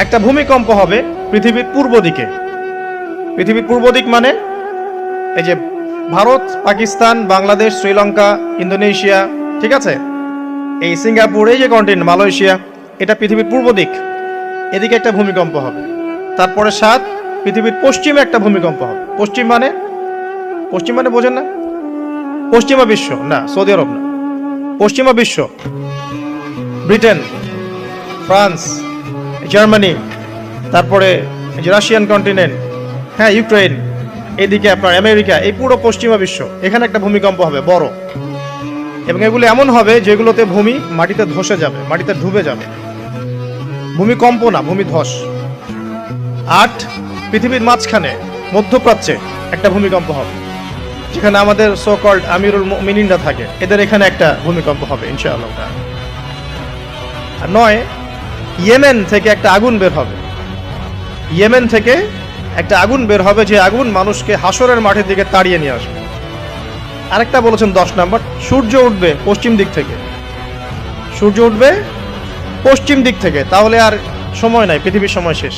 একটা ভূমিকম্প হবে পৃথিবীর পূর্ব দিকে। পৃথিবীর পূর্ব দিক মানে এই যে ভারত, পাকিস্তান, বাংলাদেশ, শ্রীলঙ্কা, ইন্দোনেশিয়া, ঠিক আছে, এই সিঙ্গাপুর, এই যে কন্টিনেন্ট মালয়েশিয়া, এটা পৃথিবীর পূর্ব দিক। এদিকে একটা ভূমিকম্প হবে। তারপরে 7 পৃথিবীর পশ্চিমে একটা ভূমিকম্প হবে। পশ্চিম মানে বোঝেন না? পশ্চিমা বিশ্ব না, সৌদি আরব না, পশ্চিমা বিশ্ব, ব্রিটেন, ফ্রান্স, জার্মানি, তারপরে যে রাশিয়ান কন্টিনেন্ট, হ্যাঁ, ইউক্রেন, এদিকে আপনার আমেরিকা, এই পুরো পশ্চিমা বিশ্ব, এখানে একটা ভূমিকম্প হবে বড়। এবং এগুলো এমন হবে যেগুলোতে ভূমি মাটিতে ধসে যাবে, মাটিতে ডুবে যাবে। ভূমিকম্প না, ভূমিধস। 8 পৃথিবীর মাঝখানে মধ্যপ্রাচ্যে একটা ভূমিকম্প হবে, যেখানে আমাদের সো কল্ড আমিরুল মুমিনিনরা থাকে, এদের এখানে একটা ভূমিকম্প হবে ইনশাআল্লাহ। আর 9 ইয়েমেন থেকে একটা আগুন বের হবে। ইয়েমেন থেকে একটা আগুন বের হবে, যে আগুন মানুষকে হাসরের মাঠের দিকে তাড়িয়ে নিয়ে আসবে। আরেকটা বলেছেন 10 নম্বর, সূর্য উঠবে পশ্চিম দিক থেকে। সূর্য উঠবে পশ্চিম দিক থেকে, তাহলে আর সময় নাই, পৃথিবীর সময় শেষ।